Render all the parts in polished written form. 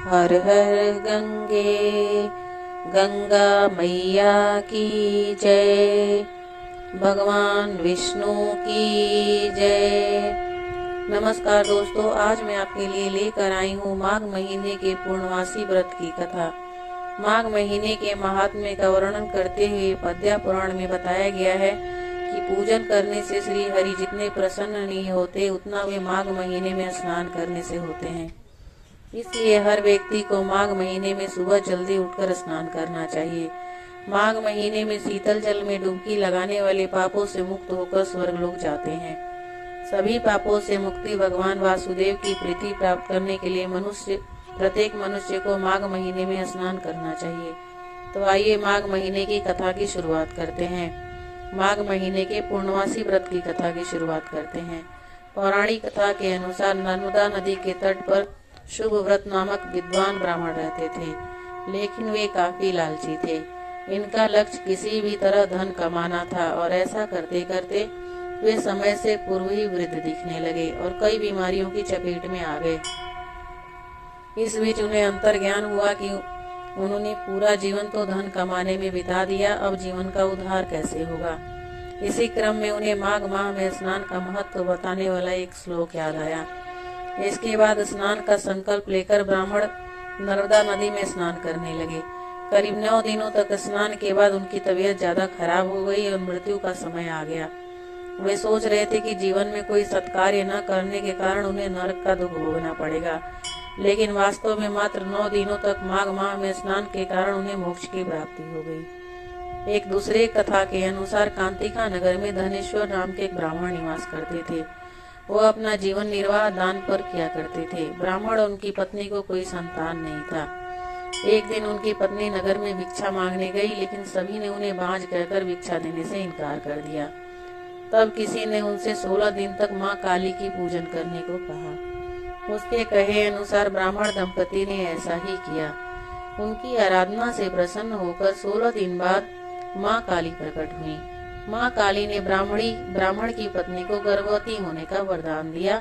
हर हर गंगे गंगा मैया की जय। भगवान विष्णु की जय। नमस्कार दोस्तों, आज मैं आपके लिए लेकर आई हूँ माघ महीने के पूर्णवासी व्रत की कथा। माघ महीने के महात्म्य का वर्णन करते हुए पद्या पुराण में बताया गया है कि पूजन करने से श्री हरि जितने प्रसन्न नहीं होते उतना वे माघ महीने में स्नान करने से होते हैं। इसलिए हर व्यक्ति को माघ महीने में सुबह जल्दी उठकर स्नान करना चाहिए। माघ महीने में शीतल जल में डुबकी लगाने वाले पापों से मुक्त होकर स्वर्ग लोग जाते हैं। सभी पापों से मुक्ति भगवान वासुदेव की प्रीति प्राप्त करने के लिए प्रत्येक मनुष्य को माघ महीने में स्नान करना चाहिए। तो आइए माघ महीने की कथा की शुरुआत करते हैं। माघ महीने के पूर्णवासी व्रत की कथा की शुरुआत करते हैं। पौराणिक कथा के अनुसार नर्मदा नदी के तट पर शुभ व्रत नामक विद्वान ब्राह्मण रहते थे, लेकिन वे काफी लालची थे। इनका लक्ष्य किसी भी तरह धन कमाना था और ऐसा करते करते वे समय से पूर्व ही वृद्ध दिखने लगे और कई बीमारियों की चपेट में आ गए। इस बीच उन्हें अंतर्ज्ञान हुआ कि उन्होंने पूरा जीवन तो धन कमाने में बिता दिया, अब जीवन का उद्धार कैसे होगा। इसी क्रम में उन्हें माघ माह में स्नान का महत्व बताने वाला एक श्लोक याद आया। इसके बाद स्नान का संकल्प लेकर ब्राह्मण नर्मदा नदी में स्नान करने लगे। करीब 9 दिनों तक स्नान के बाद उनकी तबीयत ज्यादा खराब हो गई और मृत्यु का समय आ गया। वे सोच रहे थे कि जीवन में कोई सत्कार्य न करने के कारण उन्हें नरक का दुख भोगना पड़ेगा, लेकिन वास्तव में मात्र 9 दिनों तक माघ माह में स्नान के कारण उन्हें मोक्ष की प्राप्ति हो गई। एक दूसरे कथा के अनुसार कांतिका नगर में धनेश्वर नाम के एक ब्राह्मण निवास करते थे। वो अपना जीवन निर्वाह दान पर किया करते थे। ब्राह्मण और उनकी पत्नी को कोई संतान नहीं था। एक दिन उनकी पत्नी नगर में भिक्षा मांगने गई, लेकिन सभी ने उन्हें बांझ कहकर भिक्षा देने से इनकार कर दिया। तब किसी ने उनसे 16 दिन तक माँ काली की पूजन करने को कहा। उसके कहे अनुसार ब्राह्मण दंपति ने ऐसा ही किया। उनकी आराधना से प्रसन्न होकर 16 दिन बाद माँ काली प्रकट हुई। माँ काली ने ब्राह्मण की पत्नी को गर्भवती होने का वरदान दिया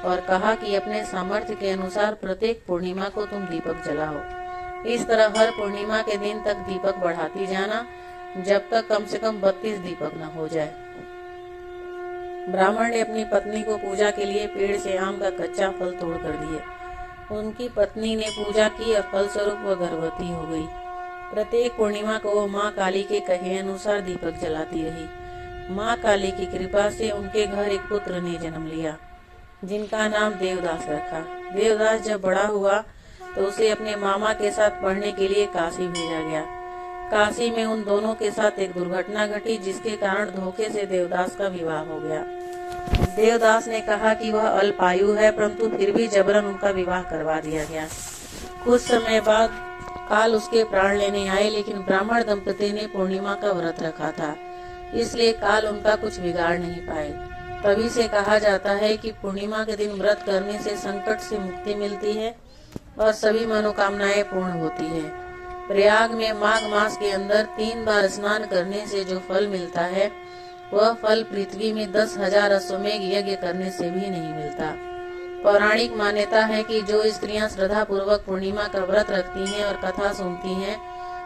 और कहा कि अपने सामर्थ्य के अनुसार प्रत्येक पूर्णिमा को तुम दीपक जलाओ। इस तरह हर पूर्णिमा के दिन तक दीपक बढ़ाती जाना, जब तक कम से कम 32 दीपक न हो जाए। ब्राह्मण ने अपनी पत्नी को पूजा के लिए पेड़ से आम का कच्चा फल तोड़ कर दिए। उनकी पत्नी ने पूजा की और फलस्वरूप वह गर्भवती हो गई। प्रत्येक पूर्णिमा को वो माँ काली के कहे अनुसार दीपक जलाती रही। माँ काली की कृपा से उनके घर एक पुत्र ने जन्म लिया, जिनका नाम देवदास रखा। देवदास जब बड़ा हुआ तो उसे अपने मामा के साथ पढ़ने के लिए काशी भेजा गया। काशी में उन दोनों के साथ एक दुर्घटना घटी, जिसके कारण धोखे से देवदास का विवाह हो गया। देवदास ने कहा कि वह अल्पायु है, परंतु फिर भी जबरन उनका विवाह करवा दिया गया। कुछ समय बाद काल उसके प्राण लेने आए, लेकिन ब्राह्मण दंपति ने पूर्णिमा का व्रत रखा था, इसलिए काल उनका कुछ बिगाड़ नहीं पाए। तभी से कहा जाता है कि पूर्णिमा के दिन व्रत करने से संकट से मुक्ति मिलती है और सभी मनोकामनाएं पूर्ण होती है। प्रयाग में माघ मास के अंदर 3 बार स्नान करने से जो फल मिलता है, वह फल पृथ्वी में 10,000 अश्वमेध यज्ञ करने से भी नहीं मिलता। पौराणिक मान्यता है कि जो स्त्रियां श्रद्धा पूर्वक पूर्णिमा का व्रत रखती हैं और कथा सुनती हैं,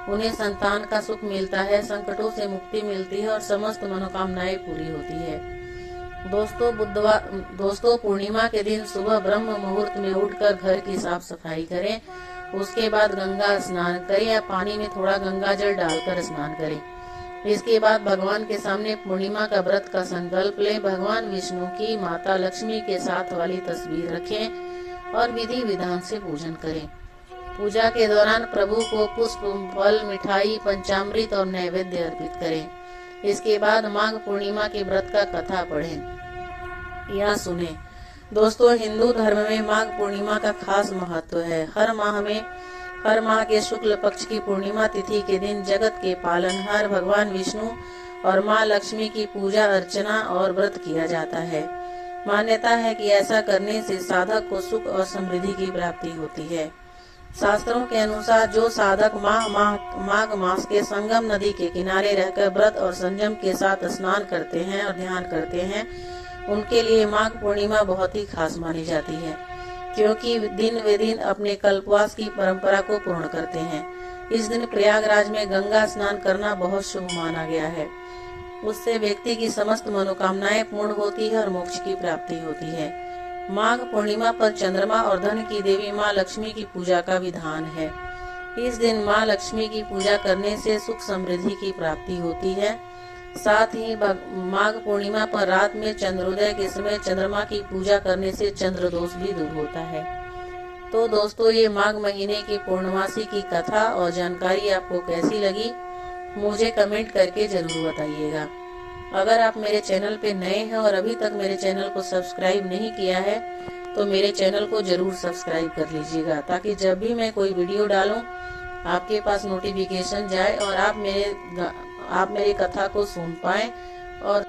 उन्हें संतान का सुख मिलता है, संकटों से मुक्ति मिलती है और समस्त मनोकामनाएं पूरी होती है। दोस्तों पूर्णिमा के दिन सुबह ब्रह्म मुहूर्त में उठकर घर की साफ सफाई करें। उसके बाद गंगा स्नान करें या पानी में थोड़ा गंगा जल डालकर स्नान करें। इसके बाद भगवान के सामने पूर्णिमा का व्रत का संकल्प लें। भगवान विष्णु की माता लक्ष्मी के साथ वाली तस्वीर रखें और विधि विधान से पूजन करें। पूजा के दौरान प्रभु को पुष्प, फल, मिठाई, पंचामृत और नैवेद्य अर्पित करें। इसके बाद माघ पूर्णिमा के व्रत का कथा पढ़ें या सुने। दोस्तों हिंदू धर्म में माघ पूर्णिमा का खास महत्व है। हर माह के शुक्ल पक्ष की पूर्णिमा तिथि के दिन जगत के पालनहार भगवान विष्णु और माँ लक्ष्मी की पूजा अर्चना और व्रत किया जाता है। मान्यता है कि ऐसा करने से साधक को सुख और समृद्धि की प्राप्ति होती है। शास्त्रों के अनुसार जो साधक माघ मास के संगम नदी के किनारे रहकर व्रत और संयम के साथ स्नान करते हैं और ध्यान करते हैं, उनके लिए माघ पूर्णिमा बहुत ही खास मानी जाती है। क्योंकि दिन वे दिन अपने कल्पवास की परंपरा को पूर्ण करते हैं। इस दिन प्रयागराज में गंगा स्नान करना बहुत शुभ माना गया है। उससे व्यक्ति की समस्त मनोकामनाएं पूर्ण होती है और मोक्ष की प्राप्ति होती है। माघ पूर्णिमा पर चंद्रमा और धन की देवी माँ लक्ष्मी की पूजा का विधान है। इस दिन माँ लक्ष्मी की पूजा करने से सुख समृद्धि की प्राप्ति होती है। साथ ही माघ पूर्णिमा पर रात में चंद्रोदय के समय चंद्रमा की पूजा करने से चंद्र दोष भी दूर होता है। तो दोस्तों, ये माघ महीने की पूर्णमासी की कथा और जानकारी आपको कैसी लगी, मुझे कमेंट करके जरूर बताइएगा। अगर आप मेरे चैनल पे नए हैं और अभी तक मेरे चैनल को सब्सक्राइब नहीं किया है तो मेरे चैनल को जरूर सब्सक्राइब कर लीजिएगा, ताकि जब भी मैं कोई वीडियो डालूं आपके पास नोटिफिकेशन जाए और आप मेरे कथा को सुन पाएं और